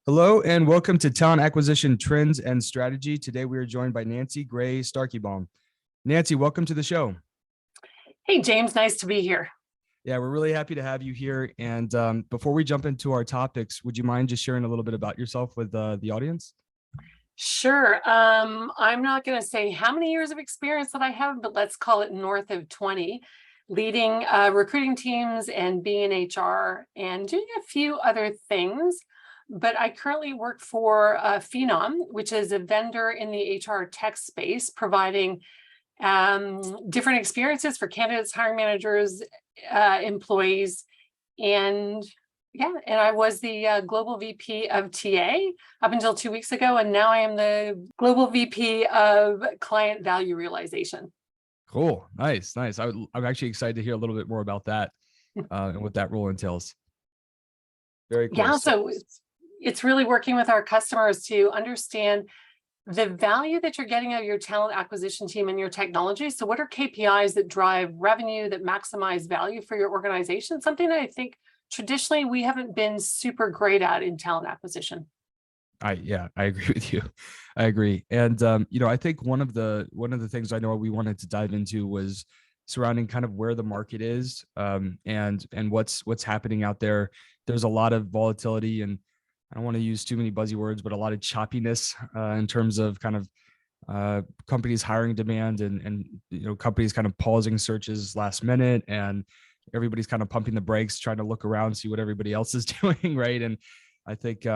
Hello and welcome to Talent Acquisition Trends and Strategy. Today we are joined by Nancy Gray-Starkebaum. Nancy, welcome to the show. Hey, James, nice to be here. Yeah, we're really happy to have you here. And before we jump into our topics, would you mind just sharing a little bit about yourself with the audience? Sure. I'm not going to say how many years of experience that I have, but let's call it north of 20, leading recruiting teams and being in HR and doing a few other things. But I currently work for Phenom, which is a vendor in the HR tech space, providing different experiences for candidates, hiring managers, employees, and I was the global VP of TA up until 2 weeks ago, and now I am the global VP of client value realization. Cool, nice. I'm actually excited to hear a little bit more about that and what that role entails. Very cool. Yeah, so it's really working with our customers to understand the value that you're getting out of your talent acquisition team and your technology. So what are KPIs that drive revenue, that maximize value for your organization? Something that I think traditionally we haven't been super great at in talent acquisition. I agree with you. I agree. And I think one of the things I know we wanted to dive into was surrounding kind of where the market is and what's happening out there. There's a lot of volatility, and I don't want to use too many buzzwords, but a lot of choppiness in terms of kind of companies hiring demand and companies kind of pausing searches last minute, and everybody's kind of pumping the brakes, trying to look around, see what everybody else is doing, right? And I think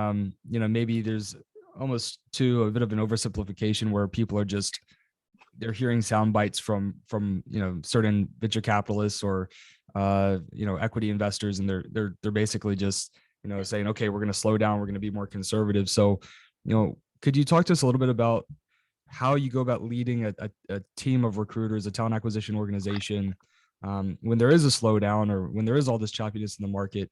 maybe there's almost a bit of an oversimplification where people are they're hearing sound bites from certain venture capitalists or equity investors, and they're basically just saying, okay, we're going to slow down, we're going to be more conservative. So, could you talk to us a little bit about how you go about leading a team of recruiters, a talent acquisition organization, when there is a slowdown or when there is all this choppiness in the market?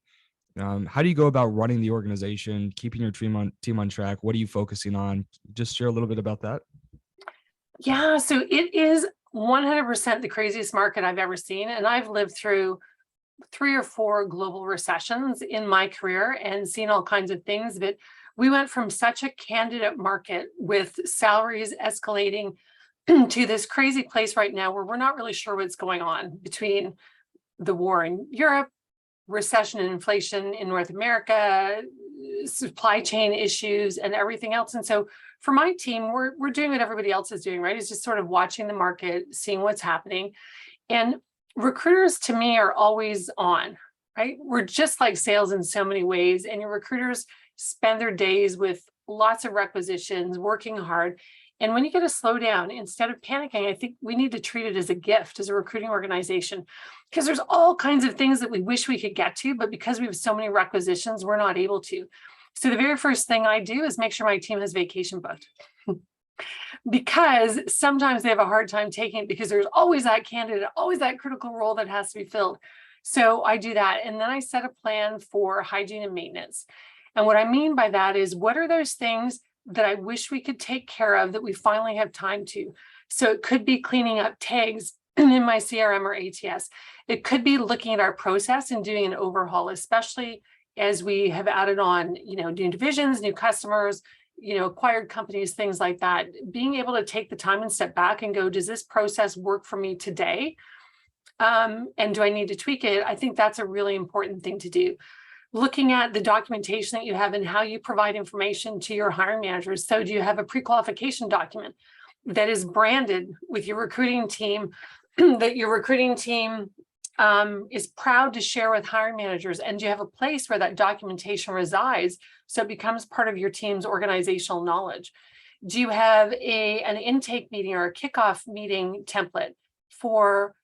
How do you go about running the organization, keeping your team on track? What are you focusing on? Just share a little bit about that. Yeah, so it is 100% the craziest market I've ever seen. And I've lived through 3 or 4 global recessions in my career and seen all kinds of things. But we went from such a candidate market with salaries escalating to this crazy place right now where we're not really sure what's going on between the war in Europe, recession and inflation in North America, supply chain issues, and everything else. And so for my team, we're doing what everybody else is doing, right? It's just sort of watching the market, seeing what's happening. And recruiters to me are always on, right? We're just like sales in so many ways. And your recruiters spend their days with lots of requisitions, working hard. And when you get a slowdown, instead of panicking, I think we need to treat it as a gift as a recruiting organization, because there's all kinds of things that we wish we could get to, but because we have so many requisitions, we're not able to. So the very first thing I do is make sure my team has vacation booked. Because sometimes they have a hard time taking it because there's always that candidate, always that critical role that has to be filled. So I do that. And then I set a plan for hygiene and maintenance. And what I mean by that is, what are those things that I wish we could take care of that we finally have time to? So it could be cleaning up tags in my CRM or ATS. It could be looking at our process and doing an overhaul, especially as we have added on, new divisions, new customers, acquired companies, things like that. Being able to take the time and step back and go, does this process work for me today? And do I need to tweak it? I think that's a really important thing to do. Looking at the documentation that you have and how you provide information to your hiring managers. So do you have a pre-qualification document that is branded with your recruiting team, that your recruiting team is proud to share with hiring managers? And do you have a place where that documentation resides so it becomes part of your team's organizational knowledge? Do you have an intake meeting or a kickoff meeting template for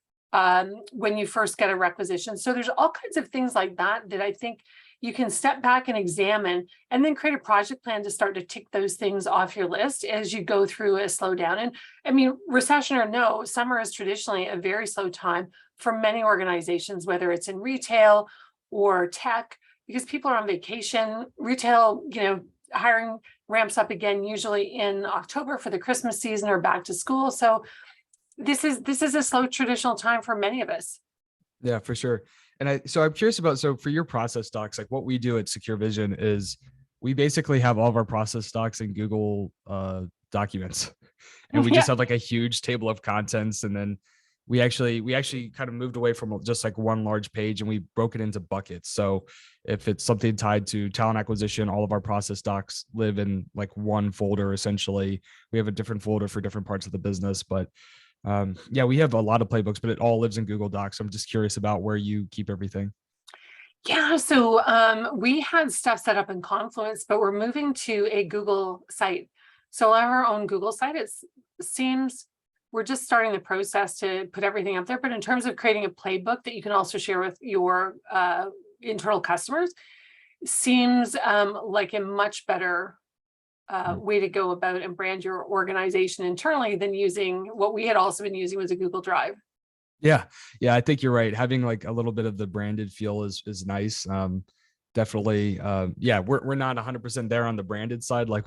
when you first get a requisition? So there's all kinds of things like that that I think you can step back and examine, and then create a project plan to start to tick those things off your list as you go through a slowdown. And I mean, recession or no, summer is traditionally a very slow time for many organizations, whether it's in retail or tech, because people are on vacation. Retail, hiring ramps up again, usually in October for the Christmas season or back to school. So this is a slow traditional time for many of us. Yeah, for sure. And I'm curious about, so for your process docs, like what we do at Secure Vision is we basically have all of our process docs in Google documents, and we Yeah. just have like a huge table of contents. And then we actually kind of moved away from just like one large page, and we broke it into buckets. So if it's something tied to talent acquisition, all of our process docs live in like one folder essentially. We have a different folder for different parts of the business, but yeah, we have a lot of playbooks, but it all lives in Google Docs. I'm just curious about where you keep everything. Yeah, so we had stuff set up in Confluence, but we're moving to a Google site. So we'll have our own Google site. It seems we're just starting the process to put everything up there. But in terms of creating a playbook that you can also share with your internal customers, seems like a much better way to go about and brand your organization internally than using what we had also been using was a Google Drive. Yeah, yeah, I think you're right. Having like a little bit of the branded feel is nice. Definitely. Yeah, we're not 100% there on the branded side. Like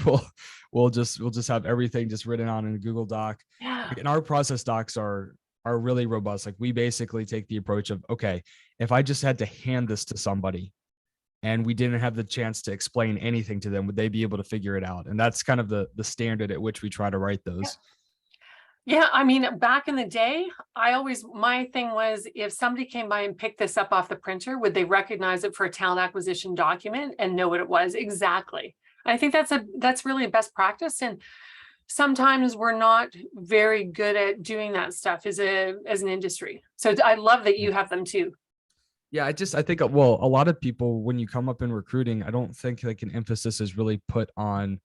we'll just have everything just written on in a Google Doc. Yeah. Like, and our process docs are really robust. Like we basically take the approach of, okay, if I just had to hand this to somebody and we didn't have the chance to explain anything to them, would they be able to figure it out? And that's kind of the standard at which we try to write those. Yeah, I mean, back in the day, my thing was if somebody came by and picked this up off the printer, would they recognize it for a talent acquisition document and know what it was? Exactly. I think that's really a best practice. And sometimes we're not very good at doing that stuff as an industry. So I love that you have them too. Yeah, I think well, a lot of people when you come up in recruiting, I don't think like an emphasis is really put on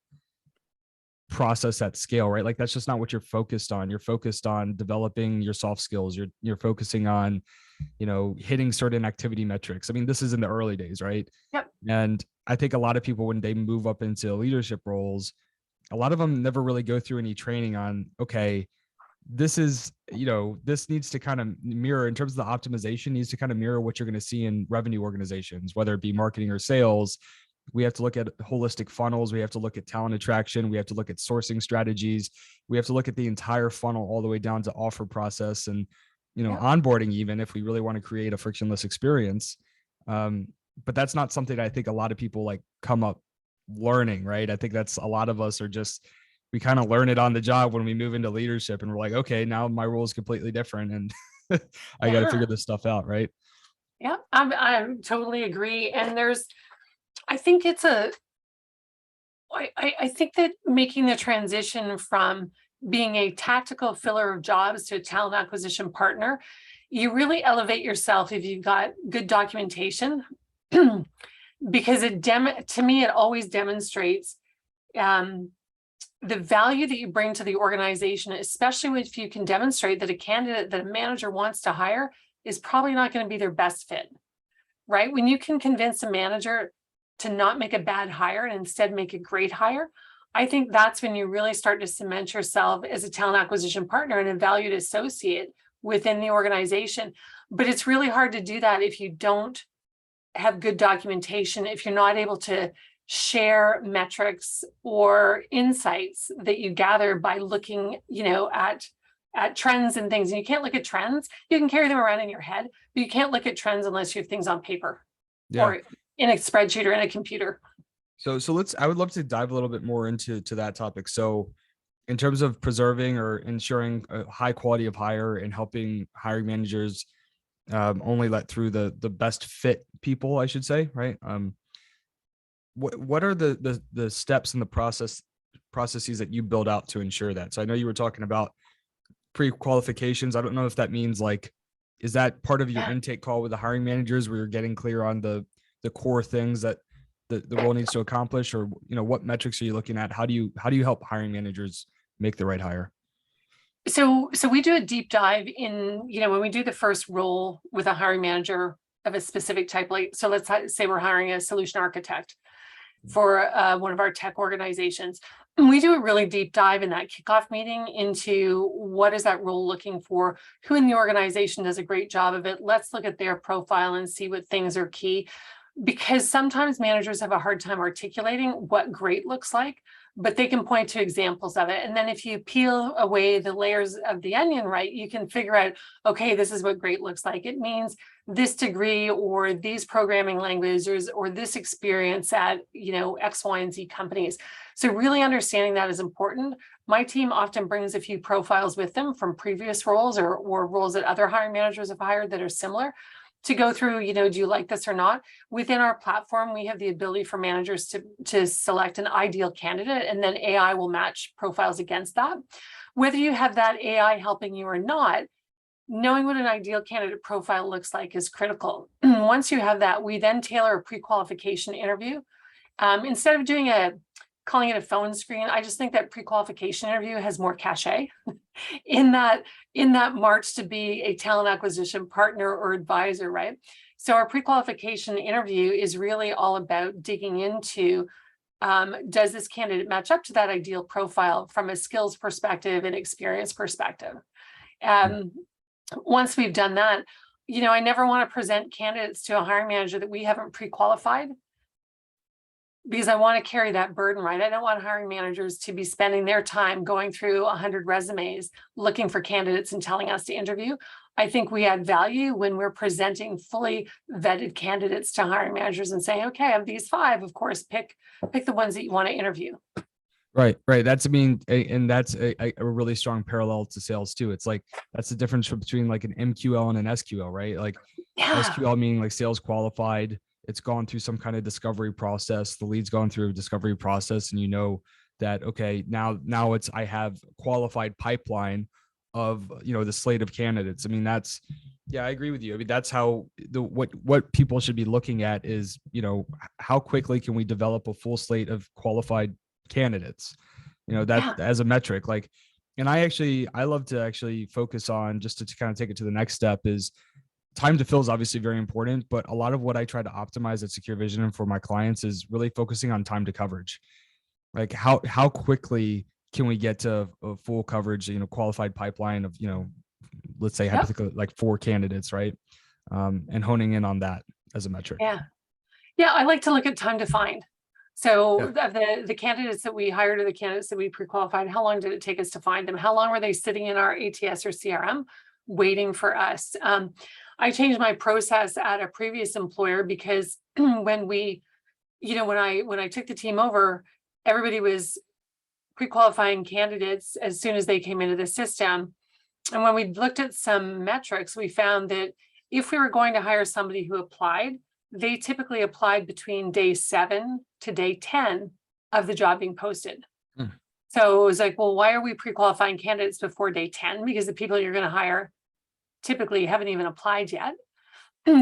process at scale, right? Like that's just not what you're focused on. You're focused on developing your soft skills. You're focusing on, hitting certain activity metrics. I mean, this is in the early days, right? Yep. And I think a lot of people when they move up into leadership roles, a lot of them never really go through any training on, okay, this needs to kind of mirror in terms of the optimization needs to kind of mirror what you're going to see in revenue organizations, whether it be marketing or sales. We have to look at holistic funnels. We have to look at talent attraction. We have to look at sourcing strategies. We have to look at the entire funnel all the way down to offer process and, Yep. onboarding, even if we really want to create a frictionless experience. But that's not something I think a lot of people like come up learning, right? I think that's a lot of us are just, we kind of learn it on the job when we move into leadership and we're like, okay, now my role is completely different and I got to Yeah. figure this stuff out, right? Yeah. I totally agree. And I think I think that making the transition from being a tactical filler of jobs to a talent acquisition partner, you really elevate yourself if you've got good documentation, because to me, it always demonstrates the value that you bring to the organization, especially if you can demonstrate that a candidate that a manager wants to hire is probably not going to be their best fit, right? When you can convince a manager to not make a bad hire and instead make a great hire, I think that's when you really start to cement yourself as a talent acquisition partner and a valued associate within the organization. But it's really hard to do that if you don't have good documentation, if you're not able to share metrics or insights that you gather by looking, at trends and things. And you can't look at trends. You can carry them around in your head, but you can't look at trends unless you have things on paper Yeah. or in a spreadsheet or in a computer. So I would love to dive a little bit more into that topic. So in terms of preserving or ensuring a high quality of hire and helping hiring managers only let through the best fit people, I should say, right? What are the steps in the processes that you build out to ensure that? So I know you were talking about pre-qualifications. I don't know if that means like, is that part of your Yeah. intake call with the hiring managers where you're getting clear on the core things that the role needs to accomplish, or what metrics are you looking at? How do you help hiring managers make the right hire? So we do a deep dive in, when we do the first role with a hiring manager of a specific type, like, so let's say we're hiring a solution architect for one of our tech organizations. And we do a really deep dive in that kickoff meeting into what is that role looking for, who in the organization does a great job of it. Let's look at their profile and see what things are key. because sometimes managers have a hard time articulating what great looks like, but they can point to examples of it. And then if you peel away the layers of the onion, right, you can figure out, okay, this is what great looks like. It means this degree or these programming languages or this experience at, X, Y, and Z companies. So really understanding that is important. My team often brings a few profiles with them from previous roles or roles that other hiring managers have hired that are similar, to go through, do you like this or not? Within our platform, we have the ability for managers to select an ideal candidate, and then AI will match profiles against that. Whether you have that AI helping you or not, knowing what an ideal candidate profile looks like is critical. Once you have that, we then tailor a pre-qualification interview. Instead of calling it a phone screen, I just think that pre-qualification interview has more cachet in that march to be a talent acquisition partner or advisor, right? So our pre-qualification interview is really all about digging into, does this candidate match up to that ideal profile from a skills perspective and experience perspective? Once we've done that, I never want to present candidates to a hiring manager that we haven't pre-qualified, because I want to carry that burden, right? I don't want hiring managers to be spending their time going through 100 resumes, looking for candidates and telling us to interview. I think we add value when we're presenting fully vetted candidates to hiring managers and saying, okay, of these 5, of course, pick the ones that you want to interview. Right. That's, and that's a really strong parallel to sales too. It's like, that's the difference between like an MQL and an SQL, right? Like SQL meaning like sales qualified. It's gone through some kind of discovery process. The lead's gone through a discovery process, and that, okay, now I have qualified pipeline of, the slate of candidates. Yeah, I agree with you. That's how what people should be looking at is, how quickly can we develop a full slate of qualified candidates, that as a metric. Like, and I love to actually focus on, just to kind of take it to the next step, is time to fill is obviously very important, but a lot of what I try to optimize at Secure Vision and for my clients is really focusing on time to coverage. Like how quickly can we get to a full coverage, qualified pipeline of, let's say hypothetically like 4 candidates, right? And honing in on that as a metric. Yeah, I like to look at time to find. So the candidates that we hired or the candidates that we pre-qualified, how long did it take us to find them? How long were they sitting in our ATS or CRM waiting for us? I changed my process at a previous employer because when I took the team over, everybody was pre-qualifying candidates as soon as they came into the system. And when we looked at some metrics, we found that if we were going to hire somebody who applied, they typically applied between day 7 to day 10 of the job being posted. So it was like, well, why are we pre-qualifying candidates before day 10? Because the people you're going to hire typically haven't even applied yet.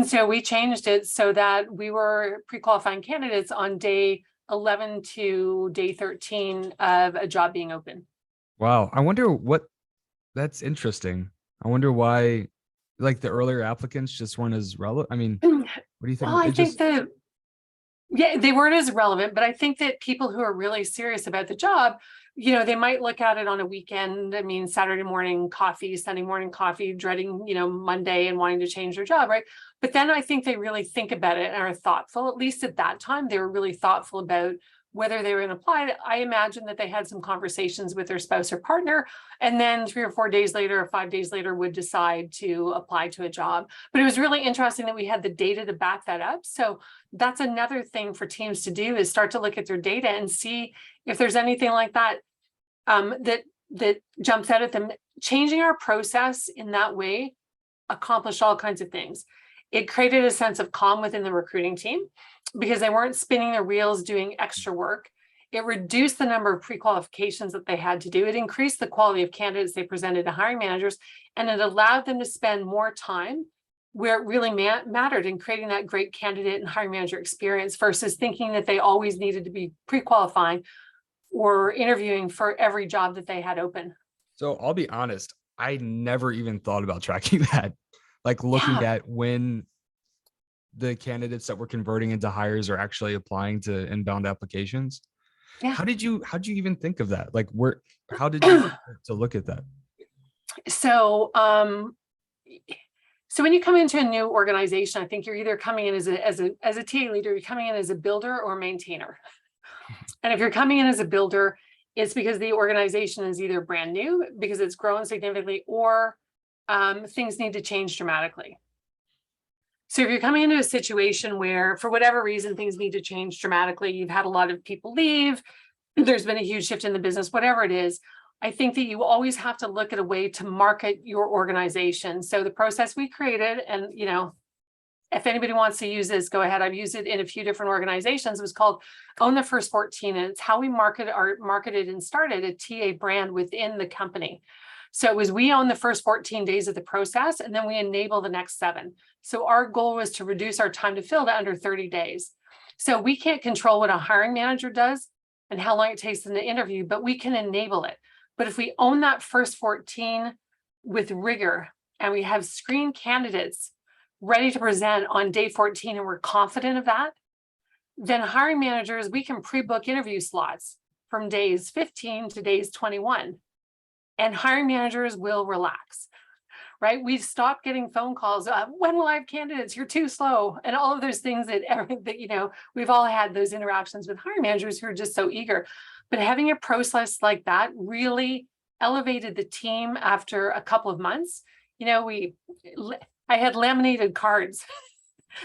So we changed it so that we were pre-qualifying candidates on day 11 to day 13 of a job being open. Wow. That's interesting. I wonder why, like, the earlier applicants just weren't as relevant. What do you think? Well, I think they weren't as relevant, but I think that people who are really serious about the job, they might look at it on a weekend. Saturday morning coffee, Sunday morning coffee, dreading, Monday and wanting to change their job, right? But then I think they really think about it and are thoughtful. At least at that time, they were really thoughtful about whether they were going to apply. I imagine that they had some conversations with their spouse or partner, and then 3 or 4 days later or 5 days later would decide to apply to a job. But it was really interesting that we had the data to back that up. So that's another thing for teams to do, is start to look at their data and see if there's anything like that that jumps out at them. Changing our process in that way accomplished all kinds of things. It created a sense of calm within the recruiting team because they weren't spinning their wheels doing extra work. It reduced the number of pre-qualifications that they had to do. It increased the quality of candidates they presented to hiring managers, and it allowed them to spend more time where it really mattered in creating that great candidate and hiring manager experience versus thinking that they always needed to be pre-qualifying or interviewing for every job that they had open. So I'll be honest, I never even thought about tracking that. Like looking at when the candidates that we're converting into hires are actually applying to inbound applications. How did you even think of that? Like how did you to look at that? So So when you come into a new organization, I think you're either coming in as a TA leader, you're coming in as a builder or maintainer. And if you're coming in as a builder, it's because the organization is either brand new because it's grown significantly, or things need to change dramatically. So if you're coming into a situation where, for whatever reason, things need to change dramatically, you've had a lot of people leave, there's been a huge shift in the business, whatever it is, I think that you always have to look at a way to market your organization. So the process we created, and if anybody wants to use this, go ahead. I've used it in a few different organizations. It was called Own the First 14, and it's how we marketed and started a TA brand within the company. So it was, we own the first 14 days of the process, and then we enable the next 7. So our goal was to reduce our time to fill to under 30 days. So we can't control what a hiring manager does and how long it takes them to interview, but we can enable it. But if we own that first 14 with rigor, and we have screened candidates ready to present on day 14, and we're confident of that, then hiring managers, we can pre-book interview slots from days 15 to days 21. And hiring managers will relax, right? We've stopped getting phone calls. When will I have candidates? You're too slow. And all of those things that we've all had those interactions with hiring managers who are just so eager. But having a process like that really elevated the team after a couple of months. I had laminated cards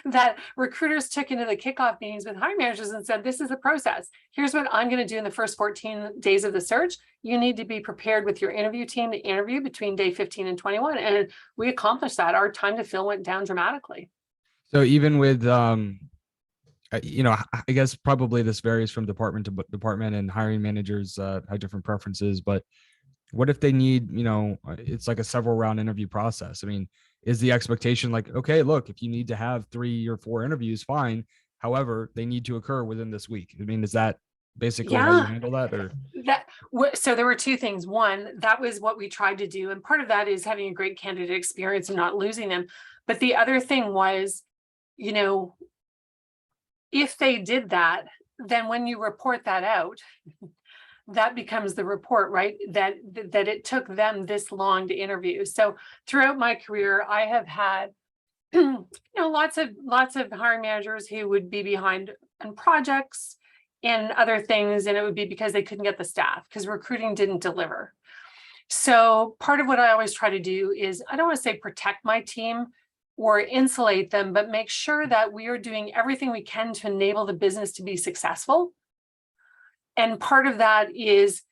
that recruiters took into the kickoff meetings with hiring managers and said, this is the process. Here's what I'm going to do in the first 14 days of the search. You need to be prepared with your interview team to interview between day 15 and 21. And we accomplished that. Our time to fill went down dramatically. So even with, I guess probably this varies from department to department, and hiring managers have different preferences, but what if they need, it's like a several round interview process? I mean, is the expectation like, okay, look, if you need to have 3 or 4 interviews, fine. However, they need to occur within this week. I mean, is that basically how you handle that? Or so there were 2 things. One, that was what we tried to do. And part of that is having a great candidate experience and not losing them. But the other thing was, if they did that, then when you report that out, that becomes the report, right? That it took them this long to interview. So throughout my career, I have had, lots of hiring managers who would be behind on projects and other things. And it would be because they couldn't get the staff because recruiting didn't deliver. So part of what I always try to do is, I don't want to say protect my team or insulate them, but make sure that we are doing everything we can to enable the business to be successful. And part of that is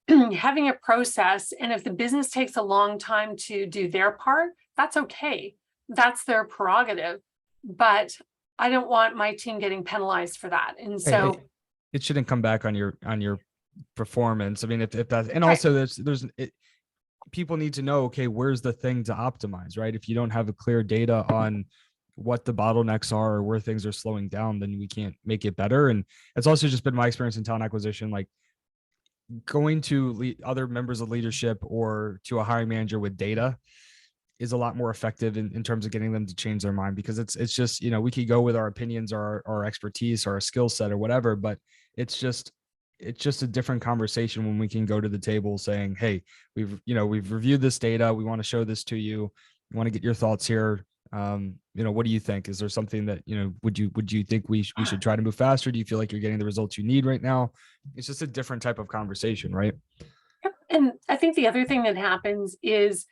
having a process. And if the business takes a long time to do their part, that's okay. That's their prerogative. But I don't want my team getting penalized for that. And so it shouldn't come back on your performance. I mean, if that, and also people need to know, okay, where's the thing to optimize, right? If you don't have a clear data on what the bottlenecks are or where things are slowing down, then we can't make it better. And it's also just been my experience in talent acquisition, like going to other members of leadership or to a hiring manager with data is a lot more effective in terms of getting them to change their mind, because it's just, we could go with our opinions or our expertise or our skill set or whatever, but it's just a different conversation when we can go to the table saying, hey, we've reviewed this data. We want to show this to you. We want to get your thoughts here. What do you think? Is there something that, would you think we should try to move faster? Do you feel like you're getting the results you need right now? It's just a different type of conversation, right? And I think the other thing that happens is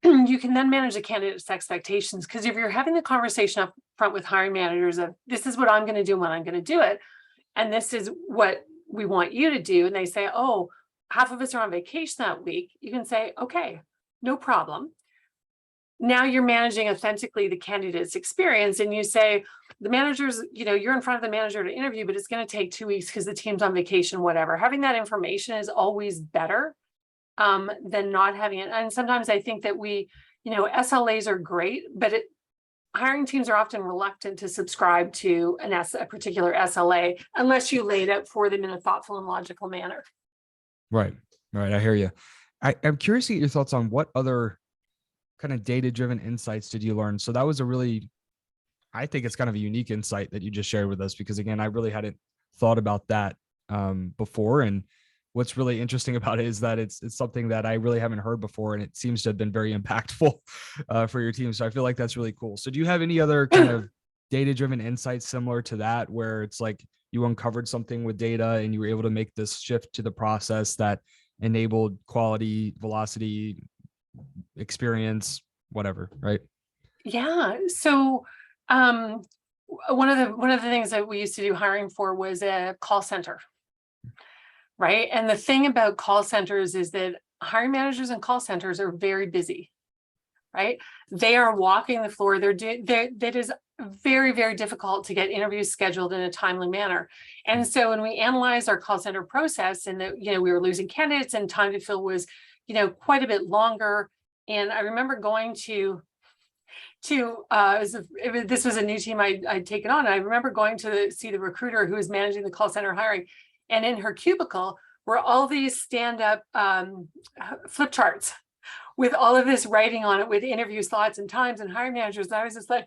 you can then manage the candidate's expectations, because if you're having the conversation up front with hiring managers of, this is what I'm going to do when I'm going to do it, and this is what we want you to do, and they say, oh, half of us are on vacation that week, you can say, okay, no problem. Now you're managing authentically the candidate's experience, and you say, the managers, you're in front of the manager to interview, but it's going to take 2 weeks because the team's on vacation, whatever. Having that information is always better than not having it. And sometimes I think that SLAs are great, but hiring teams are often reluctant to subscribe to a particular SLA unless you lay it out for them in a thoughtful and logical manner. Right. I hear you. I'm curious to get your thoughts on what other kind of data-driven insights did you learn? So that was I think it's kind of a unique insight that you just shared with us, because again, I really hadn't thought about that before. And what's really interesting about it is that it's something that I really haven't heard before, and it seems to have been very impactful for your team. So I feel like that's really cool. So do you have any other kind of data-driven insights similar to that, where it's like you uncovered something with data and you were able to make this shift to the process that enabled quality, velocity, experience, whatever, right? Yeah. So um, one of the things that we used to do hiring for was a call center, right? And the thing about call centers is that hiring managers and call centers are very busy, right? They are walking the floor. That is very, very difficult to get interviews scheduled in a timely manner. And so when we analyzed our call center process, and that, we were losing candidates and time to fill was, quite a bit longer. And I remember going this was a new team I'd taken on. I remember going to see the recruiter who was managing the call center hiring, and in her cubicle were all these stand-up flip charts with all of this writing on it with interview slots and times and hiring managers. And I was just like,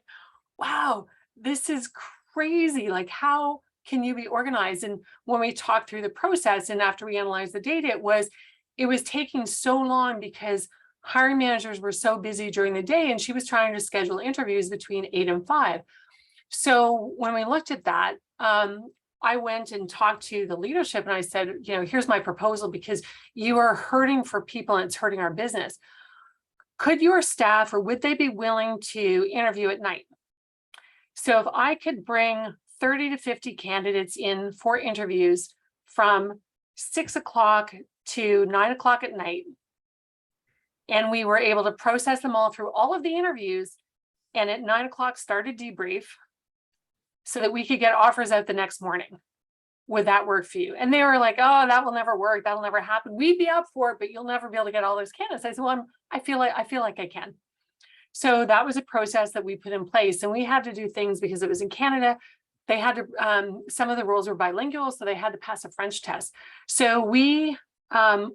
wow, this is crazy. Like, how can you be organized? And when we talked through the process and after we analyzed the data, it was taking so long because hiring managers were so busy during the day, and she was trying to schedule interviews between 8 and 5. So when we looked at that, I went and talked to the leadership and I said, here's my proposal, because you are hurting for people and it's hurting our business. Could your staff, or would they be willing to interview at night? So if I could bring 30 to 50 candidates in for interviews from 6 o'clock to 9 o'clock at night, and we were able to process them all through all of the interviews, and at 9 o'clock start a debrief so that we could get offers out the next morning, would that work for you? And they were like, oh, that will never work. That'll never happen. We'd be up for it, but you'll never be able to get all those candidates. I said, well, I feel like I can. So that was a process that we put in place, and we had to do things because it was in Canada. They had to, some of the roles were bilingual, so they had to pass a French test. So we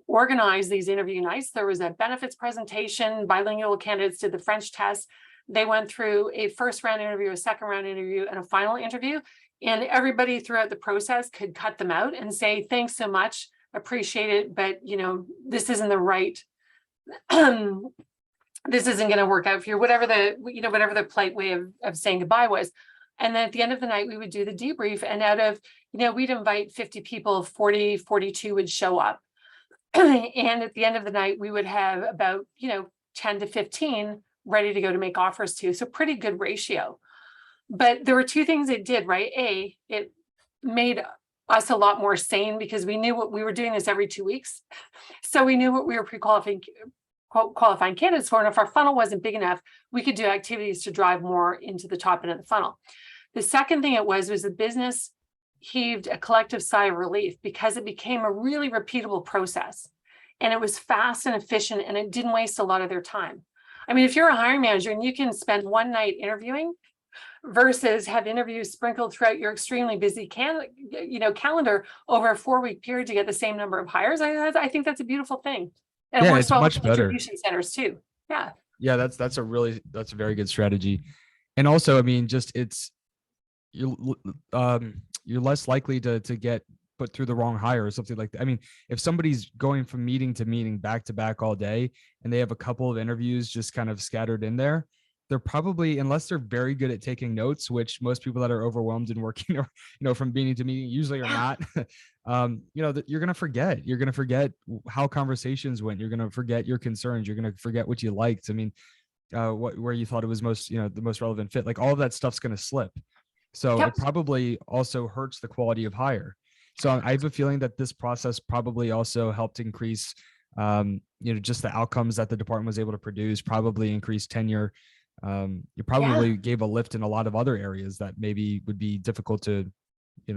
organized these interview nights. There was a benefits presentation, bilingual candidates did the French test. They went through a first round interview, a second round interview, and a final interview. And everybody throughout the process could cut them out and say, thanks so much, appreciate it, but this isn't the right, this isn't going to work out for you, whatever the polite way of saying goodbye was. And then at the end of the night, we would do the debrief, and out of, we'd invite 50 people, 40, 42 would show up. And at the end of the night, we would have about, 10 to 15 ready to go to make offers to. So pretty good ratio. But there were two things it did, right? A, it made us a lot more sane because we knew what we were doing this every 2 weeks. So we knew what we were qualifying candidates for. And if our funnel wasn't big enough, we could do activities to drive more into the top end of the funnel. The second thing it was the business heaved a collective sigh of relief because it became a really repeatable process, and it was fast and efficient, and it didn't waste a lot of their time. I mean, if you're a hiring manager and you can spend one night interviewing versus have interviews sprinkled throughout your extremely busy calendar over a 4-week period to get the same number of hires, I think that's a beautiful thing. And it Yeah, works it's well with much better. distribution centers too. Yeah. Yeah, that's a very good strategy. And also, I mean, just you're less likely to get put through the wrong hire or something like that. I mean, if somebody's going from meeting to meeting back to back all day and they have a couple of interviews just kind of scattered in there, they're probably, unless they're very good at taking notes, which most people that are overwhelmed and working or from meeting to meeting usually are not, you're going to forget how conversations went. You're going to forget your concerns. You're going to forget what you liked. I mean, where you thought it was the most relevant fit, like all of that stuff's going to slip. So Yep. it probably also hurts the quality of hire. So I have a feeling that this process probably also helped increase, just the outcomes that the department was able to produce, probably increased tenure. You probably gave a lift in a lot of other areas that maybe would be difficult to,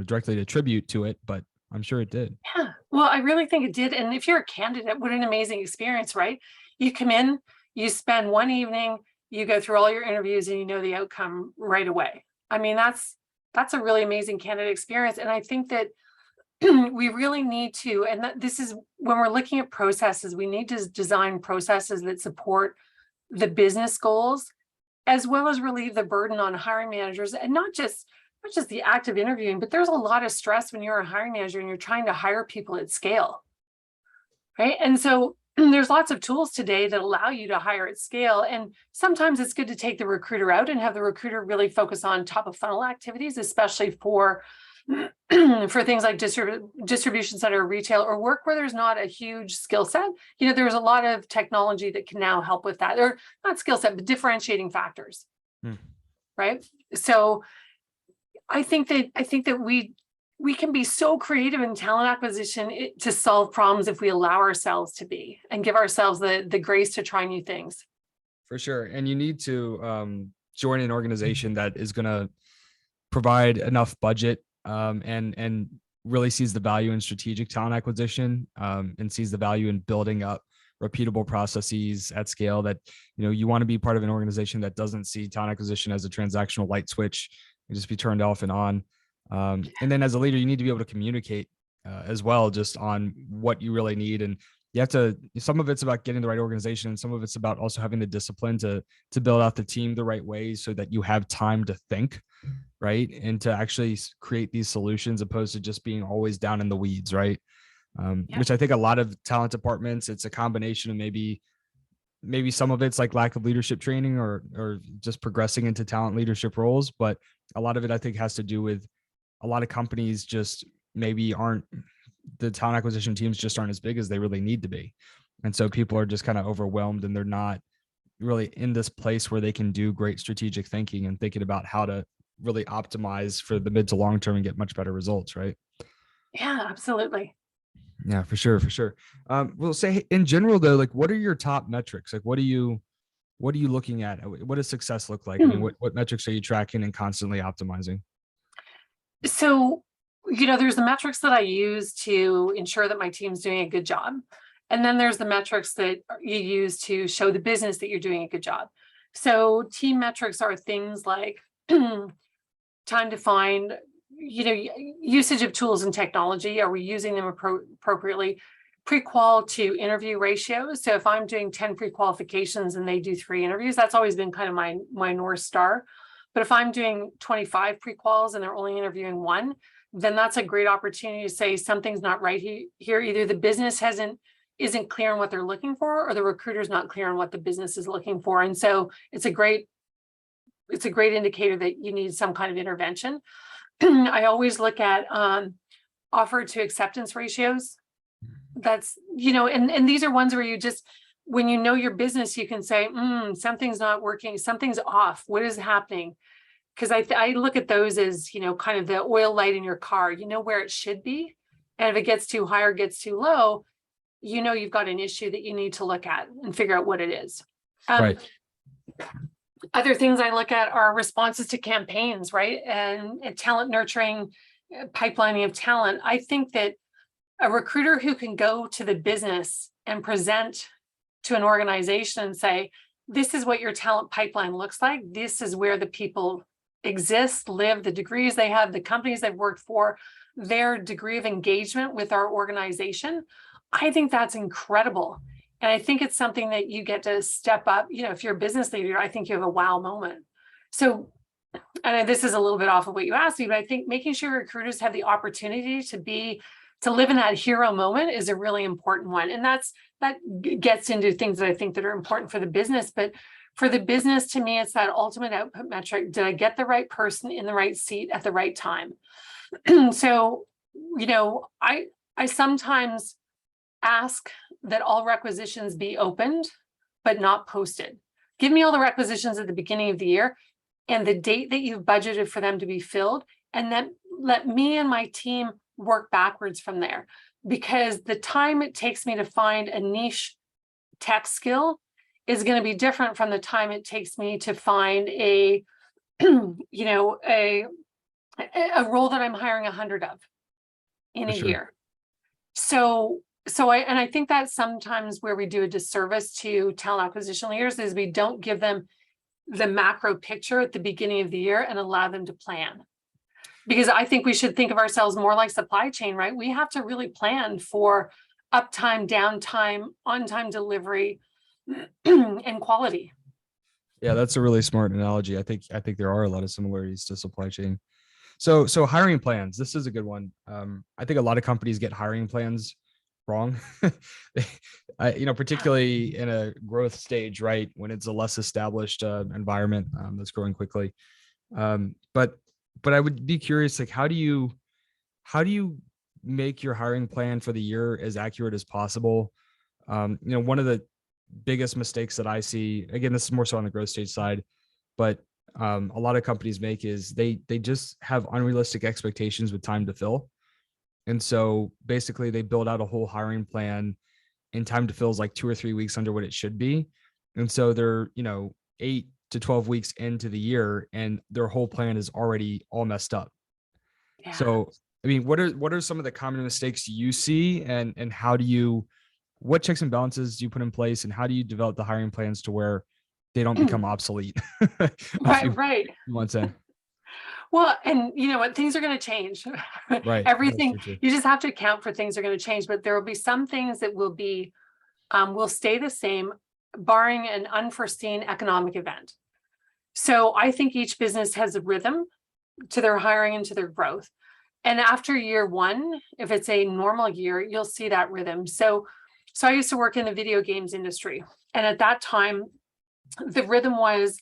directly attribute to it, but I'm sure it did. Yeah, well, I really think it did. And if you're a candidate, what an amazing experience, right? You come in, you spend one evening, you go through all your interviews, and you know the outcome right away. I mean, that's a really amazing candidate experience. And I think that we really need to, and this is when we're looking at processes, we need to design processes that support the business goals, as well as relieve the burden on hiring managers, and not just the act of interviewing, but there's a lot of stress when you're a hiring manager and you're trying to hire people at scale. right? And so there's lots of tools today that allow you to hire at scale. And sometimes it's good to take the recruiter out and have the recruiter really focus on top of funnel activities, especially for for things like distribution center, retail, or work where there's not a huge skill set. There's a lot of technology that can now help with that, or not skill set, but differentiating factors, Hmm. right? So I think that we can be so creative in talent acquisition to solve problems if we allow ourselves to be and give ourselves the grace to try new things. For sure. And you need to join an organization that is going to provide enough budget and really sees the value in strategic talent acquisition and sees the value in building up repeatable processes at scale. That you want to be part of an organization that doesn't see talent acquisition as a transactional light switch and just be turned off and on. And then as a leader, you need to be able to communicate as well, just on what you really need. And you have to, some of it's about getting the right organization, and some of it's about also having the discipline to build out the team the right way so that you have time to think, right? And to actually create these solutions, opposed to just being always down in the weeds, right? Yeah. Which I think a lot of talent departments, it's a combination of maybe some of it's like lack of leadership training or just progressing into talent leadership roles. But a lot of it, I think, has to do with a lot of companies just maybe aren't, the talent acquisition teams just aren't as big as they really need to be. And so people are just kind of overwhelmed, and they're not really in this place where they can do great strategic thinking and thinking about how to really optimize for the mid to long term and get much better results, right? Yeah, absolutely. Yeah, for sure, for sure. We'll say in general though, like what are your top metrics? Like what are you looking at? What does success look like? I mean, what metrics are you tracking and constantly optimizing? So, there's the metrics that I use to ensure that my team's doing a good job. And then there's the metrics that you use to show the business that you're doing a good job. So team metrics are things like time to find, usage of tools and technology. Are we using them appropriately? Pre-qual to interview ratios. So if I'm doing 10 pre-qualifications and they do 3 interviews, that's always been kind of my North Star. But if I'm doing 25 pre-quals and they're only interviewing 1, then that's a great opportunity to say something's not right here. Either the business isn't clear on what they're looking for, or the recruiter's not clear on what the business is looking for. And so it's a great indicator that you need some kind of intervention. I always look at offer to acceptance ratios. That's, and these are ones where you just, when you know your business, you can say, something's not working, something's off. What is happening? Because I look at those as, kind of the oil light in your car, where it should be. And if it gets too high or gets too low, you've got an issue that you need to look at and figure out what it is. Right. Other things I look at are responses to campaigns, right? And talent nurturing, pipelining of talent. I think that a recruiter who can go to the business and present to an organization and say, this is what your talent pipeline looks like. This is where the people exist, live, the degrees they have, the companies they've worked for, their degree of engagement with our organization. I think that's incredible. And I think it's something that you get to step up. If you're a business leader, I think you have a wow moment. So, and this is a little bit off of what you asked me, but I think making sure recruiters have the opportunity to live in that hero moment is a really important one. And that gets into things that I think that are important for the business. But for the business, to me, it's that ultimate output metric. Did I get the right person in the right seat at the right time? So, I sometimes ask that all requisitions be opened, but not posted. Give me all the requisitions at the beginning of the year and the date that you've budgeted for them to be filled, and then let me and my team work backwards from there. Because the time it takes me to find a niche tech skill is going to be different from the time it takes me to find a role that I'm hiring 100 of in For a sure. year. So I think that's sometimes where we do a disservice to talent acquisition leaders, is we don't give them the macro picture at the beginning of the year and allow them to plan. Because I think we should think of ourselves more like supply chain, right? We have to really plan for uptime, downtime, on-time delivery, and quality. Yeah, that's a really smart analogy. I think there are a lot of similarities to supply chain. So hiring plans. This is a good one. I think a lot of companies get hiring plans wrong. Particularly in a growth stage, right? When it's a less established environment that's growing quickly. But I would be curious, like, how do you make your hiring plan for the year as accurate as possible? One of the biggest mistakes that I see, again, this is more so on the growth stage side, but a lot of companies make is they just have unrealistic expectations with time to fill. And so basically they build out a whole hiring plan and time to fill is like 2 or 3 weeks under what it should be. And so they're, 8 to 12 weeks into the year and their whole plan is already all messed up. Yeah. So, I mean, what are some of the common mistakes you see, and what checks and balances do you put in place, and how do you develop the hiring plans to where they don't become obsolete a Right, few right. months in? Well, and you know what, things are going to change. Right. That's Everything, true too. you just have to account for things are going to change, but there will be some things that will stay the same, barring an unforeseen economic event. So I think each business has a rhythm to their hiring and to their growth. And after year one, if it's a normal year, you'll see that rhythm. So I used to work in the video games industry. And at that time, the rhythm was,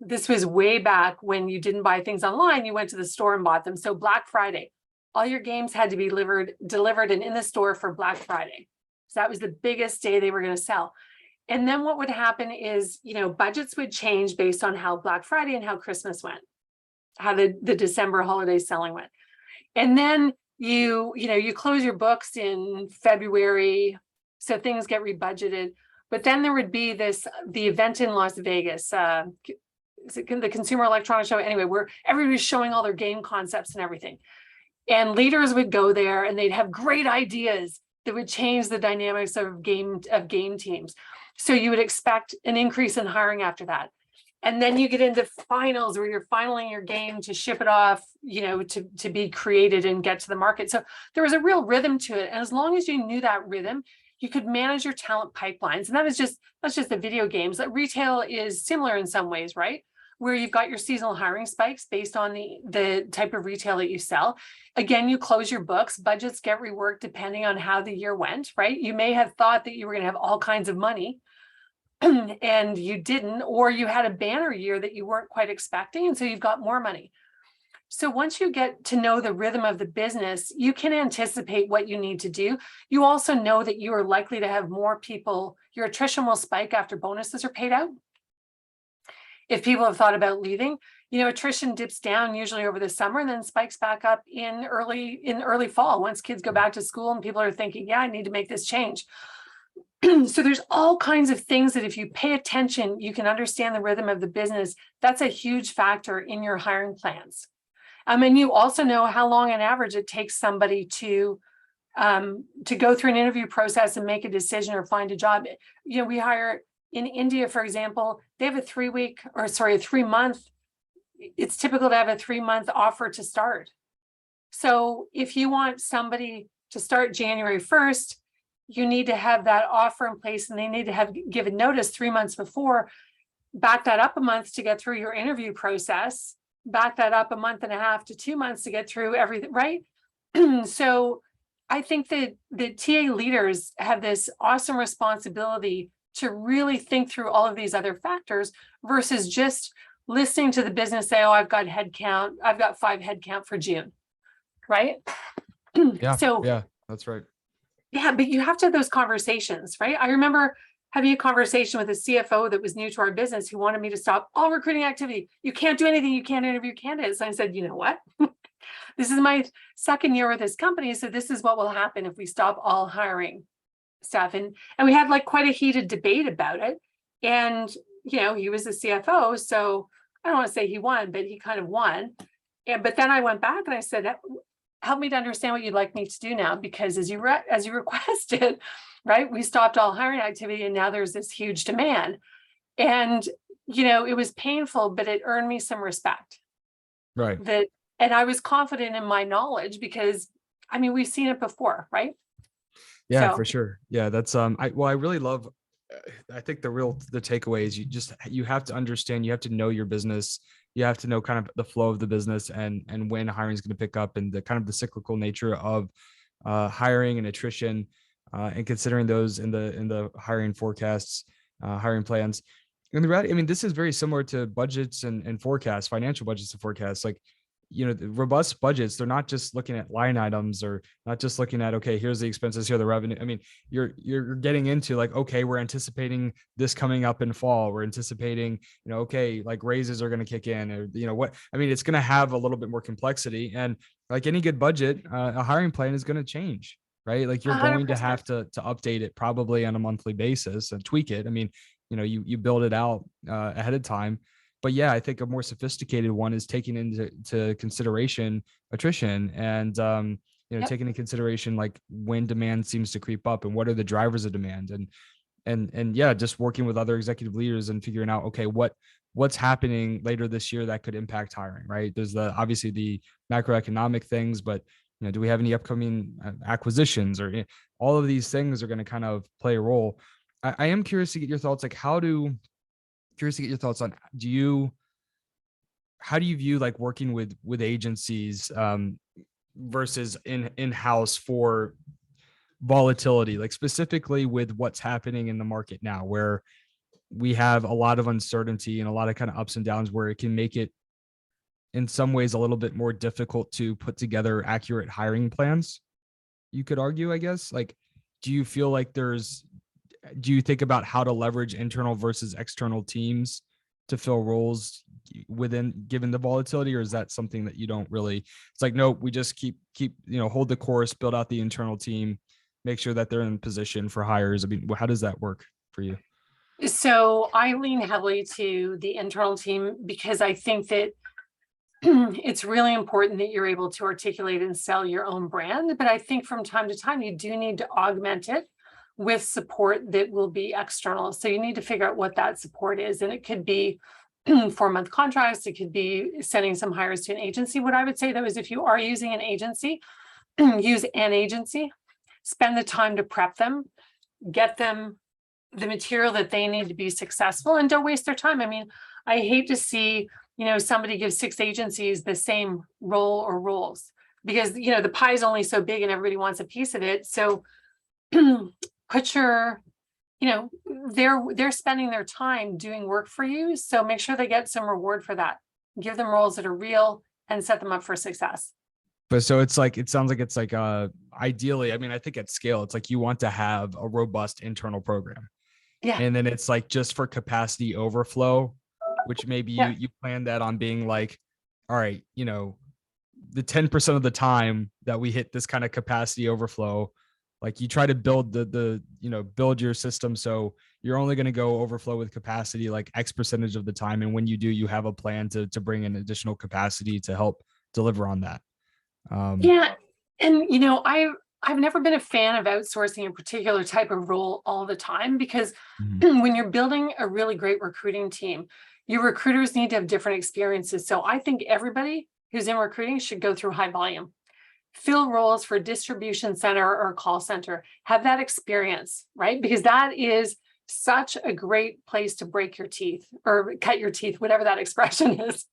this was way back when you didn't buy things online, you went to the store and bought them. So Black Friday, all your games had to be delivered and in the store for Black Friday. So that was the biggest day they were going to sell. And then what would happen is, budgets would change based on how Black Friday and how Christmas went, how the December holiday selling went. And then you close your books in February, so things get rebudgeted. But then there would be the event in Las Vegas, the Consumer Electronics Show, anyway, where everybody's showing all their game concepts and everything. And leaders would go there and they'd have great ideas that would change the dynamics of game teams. So you would expect an increase in hiring after that. And then you get into finals where you're filing your game to ship it off, to be created and get to the market. So there was a real rhythm to it. And as long as you knew that rhythm, you could manage your talent pipelines. And that's just the video games. Retail is similar in some ways, right? Where you've got your seasonal hiring spikes based on the type of retail that you sell. Again, you close your books, budgets get reworked depending on how the year went, right? You may have thought that you were going to have all kinds of money and you didn't, or you had a banner year that you weren't quite expecting. And so you've got more money. So once you get to know the rhythm of the business, you can anticipate what you need to do. You also know that you are likely to have more people, your attrition will spike after bonuses are paid out. If people have thought about leaving, attrition dips down usually over the summer and then spikes back up in early fall once kids go back to school and people are thinking, yeah, I need to make this change. So there's all kinds of things that if you pay attention, you can understand the rhythm of the business. That's a huge factor in your hiring plans. And you also know how long on average it takes somebody to go through an interview process and make a decision or find a job. We hire in India, for example, they have a 3-month, it's typical to have a 3-month offer to start. So if you want somebody to start January 1st, you need to have that offer in place and they need to have given notice 3 months before, back that up a month to get through your interview process, back that up a month and a half to 2 months to get through everything, right? So I think that the TA leaders have this awesome responsibility to really think through all of these other factors versus just listening to the business say, oh, I've got 5 headcount for June, right? Yeah. So Yeah, that's right. yeah, but you have to have those conversations, right? I remember having a conversation with a CFO that was new to our business who wanted me to stop all recruiting activity. You can't do anything. You can't interview candidates. And I said, you know what? This is my second year with this company. So this is what will happen if we stop all hiring stuff. And we had quite a heated debate about it. And, he was the CFO. So I don't want to say he won, but he kind of won. But then I went back and I said, help me to understand what you'd like me to do now, because as you requested, right, we stopped all hiring activity and now there's this huge demand. And, it was painful, but it earned me some respect. Right. And I was confident in my knowledge because, we've seen it before, right? Yeah, So, for sure. Yeah, that's I really love, I think the takeaway is you have to understand, you have to know your business, you have to know kind of the flow of the business and when hiring is going to pick up and the kind of the cyclical nature of hiring and attrition, and considering those in the hiring forecasts, hiring plans. And the reality, I mean, this is very similar to budgets and forecasts, financial budgets and forecasts. Like, the robust budgets, they're not just looking at line items or not just looking at, okay, here's the expenses, here are the revenue. I mean, you're getting into like, okay, we're anticipating this coming up in fall. We're anticipating, okay, like raises are going to kick in, or what. I mean, it's going to have a little bit more complexity, and like any good budget, a hiring plan is going to change, right? Like you're going to 100%. have to update it probably on a monthly basis and tweak it. I mean, you build it out ahead of time. But yeah, I think a more sophisticated one is taking into consideration attrition, and Yep. taking into consideration like when demand seems to creep up and what are the drivers of demand, and yeah, just working with other executive leaders and figuring out, okay, what's happening later this year that could impact hiring, right? There's obviously the macroeconomic things, but do we have any upcoming acquisitions, or all of these things are going to kind of play a role. I am curious to get your thoughts, like curious to get your thoughts on, how do you view like working with agencies, versus in-house for volatility, like specifically with what's happening in the market now, where we have a lot of uncertainty and a lot of kind of ups and downs, where it can make it in some ways a little bit more difficult to put together accurate hiring plans, you could argue, I guess. Like, do you feel like do you think about how to leverage internal versus external teams to fill roles given the volatility, or is that something that you don't really, it's like, nope, we just keep, hold the course, build out the internal team, make sure that they're in position for hires? I mean, how does that work for you? So I lean heavily to the internal team because I think that it's really important that you're able to articulate and sell your own brand. But I think from time to time, you do need to augment it with support that will be external. So you need to figure out what that support is. And it could be 4-month contracts. It could be sending some hires to an agency. What I would say though is if you are using an agency, use an agency, spend the time to prep them, get them the material that they need to be successful, and don't waste their time. I mean, I hate to see, somebody give 6 agencies the same role or roles, because, the pie is only so big and everybody wants a piece of it. So put your, they're spending their time doing work for you. So make sure they get some reward for that. Give them roles that are real and set them up for success. But so it's like, it sounds like it's like, ideally, I mean, I think at scale, it's like you want to have a robust internal program. Yeah. And then it's like just for capacity overflow, which maybe Yeah. you plan that on being like, all right, the 10% of the time that we hit this kind of capacity overflow, like you try to build build your system so you're only going to go overflow with capacity like X percentage of the time. And when you do, you have a plan to bring in additional capacity to help deliver on that. Yeah. And I've never been a fan of outsourcing a particular type of role all the time, because Mhm. when you're building a really great recruiting team, your recruiters need to have different experiences. So I think everybody who's in recruiting should go through high volume, fill roles for distribution center or call center, have that experience, right? Because that is such a great place to break your teeth or cut your teeth, whatever that expression is.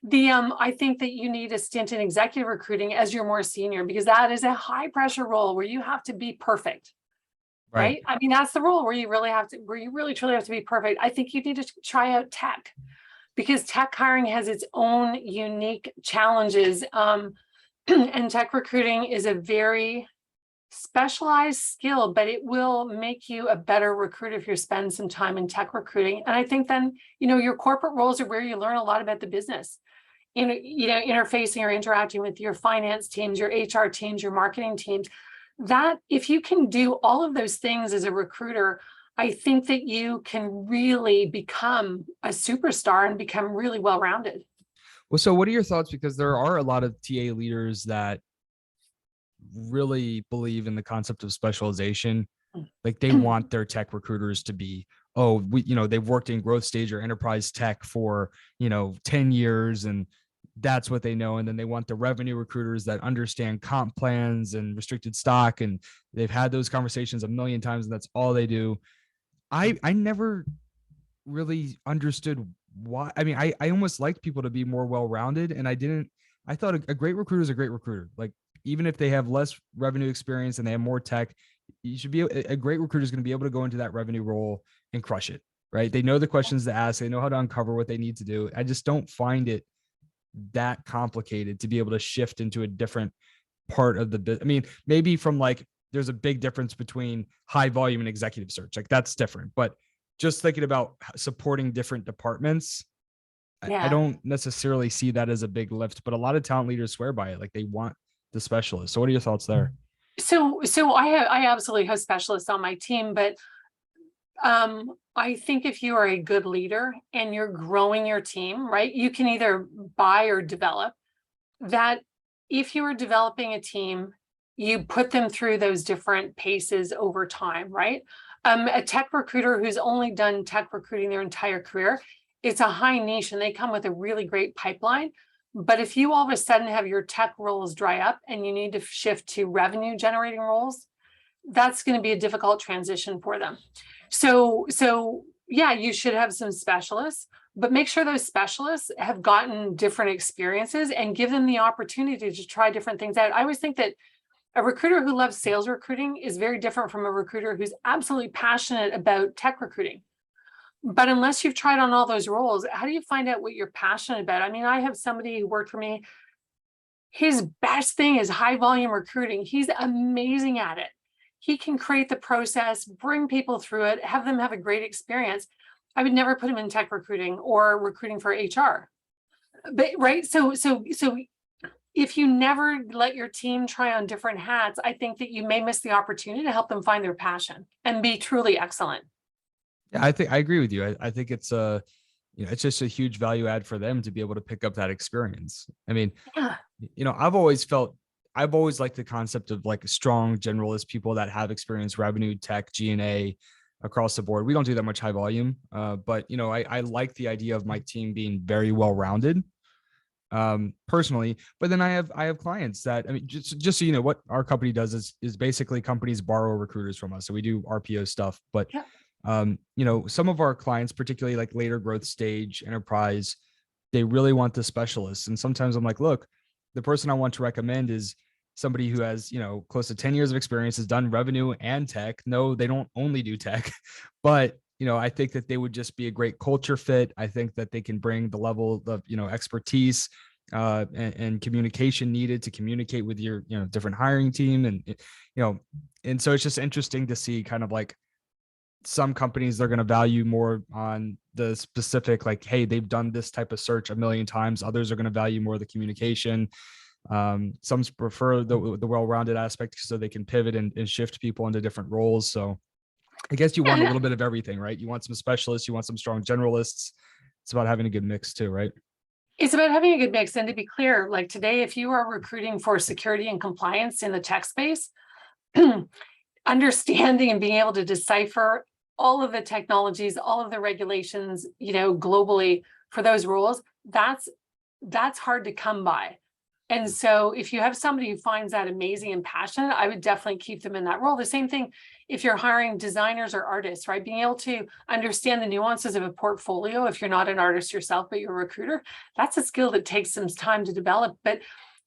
I think that you need a stint in executive recruiting as you're more senior, because that is a high pressure role where you have to be perfect, Right. right? I mean, that's the role where you really truly have to be perfect. I think you need to try out tech, because tech hiring has its own unique challenges. And tech recruiting is a very specialized skill, but it will make you a better recruiter if you spend some time in tech recruiting. And I think then, your corporate roles are where you learn a lot about the business, interfacing or interacting with your finance teams, your HR teams, your marketing teams. That if you can do all of those things as a recruiter, I think that you can really become a superstar and become really well-rounded. Well, so what are your thoughts? Because there are a lot of TA leaders that really believe in the concept of specialization. Like they want their tech recruiters to be, oh, they've worked in growth stage or enterprise tech for, 10 years and that's what they know. And then they want the revenue recruiters that understand comp plans and restricted stock. And they've had those conversations a million times and that's all they do. I never really understood why. I mean, I almost liked people to be more well-rounded, and I thought a great recruiter is a great recruiter. Like even if they have less revenue experience and they have more tech, you should be a great recruiter is going to be able to go into that revenue role and crush it, right? They know the questions to ask. They know how to uncover what they need to do. I just don't find it that complicated to be able to shift into a different part of the business. I mean, maybe from like, there's a big difference between high volume and executive search. Like that's different, but just thinking about supporting different departments, I Yeah. don't necessarily see that as a big lift, but a lot of talent leaders swear by it. Like they want the specialist. So what are your thoughts there? So I absolutely have specialists on my team, but I think if you are a good leader and you're growing your team, right, you can either buy or develop that. If you are developing a team, you put them through those different paces over time, right? A tech recruiter who's only done tech recruiting their entire career, it's a high niche and they come with a really great pipeline. But if you all of a sudden have your tech roles dry up and you need to shift to revenue generating roles, that's going to be a difficult transition for them. So yeah, you should have some specialists, but make sure those specialists have gotten different experiences and give them the opportunity to try different things out. I always think that a recruiter who loves sales recruiting is very different from a recruiter who's absolutely passionate about tech recruiting. But unless you've tried on all those roles, how do you find out what you're passionate about? I mean, I have somebody who worked for me. His best thing is high volume recruiting. He's amazing at it. He can create the process, bring people through it, have them have a great experience. I would never put him in tech recruiting or recruiting for HR. But right, so if you never let your team try on different hats, I think that you may miss the opportunity to help them find their passion and be truly excellent. Yeah, I think I agree with you. I think it's it's just a huge value add for them to be able to pick up that experience. I mean, Yeah. I've always liked the concept of like strong generalist people that have experience, revenue, tech, G&A across the board. We don't do that much high volume, but I like the idea of my team being very well rounded, personally. But then I have clients that, I mean, just so you know, what our company does is basically companies borrow recruiters from us. So we do RPO stuff, but Yeah. some of our clients, particularly like later growth stage enterprise, they really want the specialists. And sometimes I'm like, look, the person I want to recommend is somebody who has, close to 10 years of experience, has done revenue and tech. No, they don't only do tech, but I think that they would just be a great culture fit. I think that they can bring the level of, expertise and communication needed to communicate with your, different hiring team. And so it's just interesting to see kind of like some companies, they're going to value more on the specific, like, hey, they've done this type of search a million times. Others are going to value more the communication. Some prefer the well-rounded aspect so they can pivot and shift people into different roles. So I guess you want a little bit of everything, right? You want some specialists, you want some strong generalists. It's about having a good mix too, right? It's about having a good mix. And to be clear, like today, if you are recruiting for security and compliance in the tech space, understanding and being able to decipher all of the technologies, all of the regulations, globally for those roles, that's hard to come by. And so if you have somebody who finds that amazing and passionate, I would definitely keep them in that role. The same thing if you're hiring designers or artists, right? Being able to understand the nuances of a portfolio, if you're not an artist yourself, but you're a recruiter, that's a skill that takes some time to develop. But,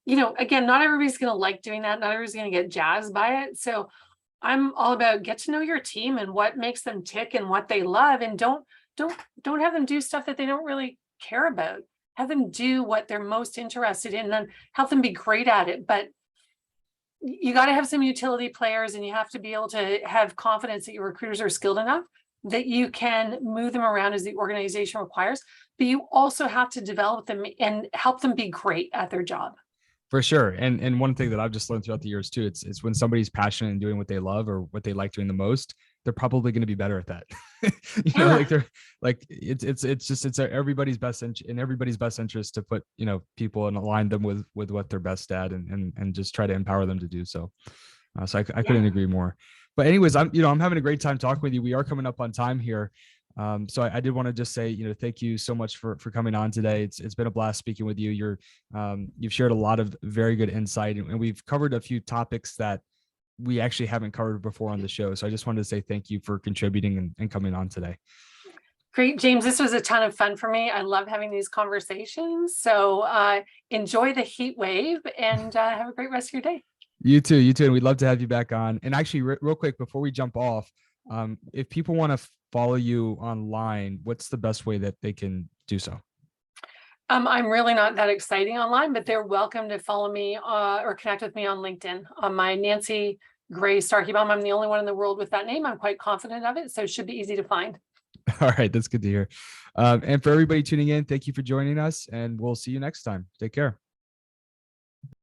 again, not everybody's going to like doing that. Not everybody's going to get jazzed by it. So I'm all about get to know your team and what makes them tick and what they love. And don't have them do stuff that they don't really care about. Have them do what they're most interested in and then help them be great at it. But you got to have some utility players and you have to be able to have confidence that your recruiters are skilled enough that you can move them around as the organization requires. But you also have to develop them and help them be great at their job. For sure. And one thing that I've just learned throughout the years too, it's when somebody's passionate and doing what they love or what they like doing the most, they're probably going to be better at that. Like they're like, it's everybody's best in everybody's best interest to put, people and align them with what they're best at and just try to empower them to do so. So I couldn't agree more. But anyways, I'm having a great time talking with you. We are coming up on time here. So I did want to just say, thank you so much for coming on today. It's been a blast speaking with you. You've shared a lot of very good insight and we've covered a few topics that we actually haven't covered before on the show. So I just wanted to say thank you for contributing and coming on today. Great, James. This was a ton of fun for me. I love having these conversations. So enjoy the heat wave and have a great rest of your day. You too. You too. And we'd love to have you back on. And actually, real quick, before we jump off, if people want to follow you online, what's the best way that they can do so? I'm really not that exciting online, but they're welcome to follow me or connect with me on LinkedIn. My Nancy Gray-Starkebaum. I'm the only one in the world with that name. I'm quite confident of it, so it should be easy to find. All right. That's good to hear. And for everybody tuning in, thank you for joining us, and we'll see you next time. Take care.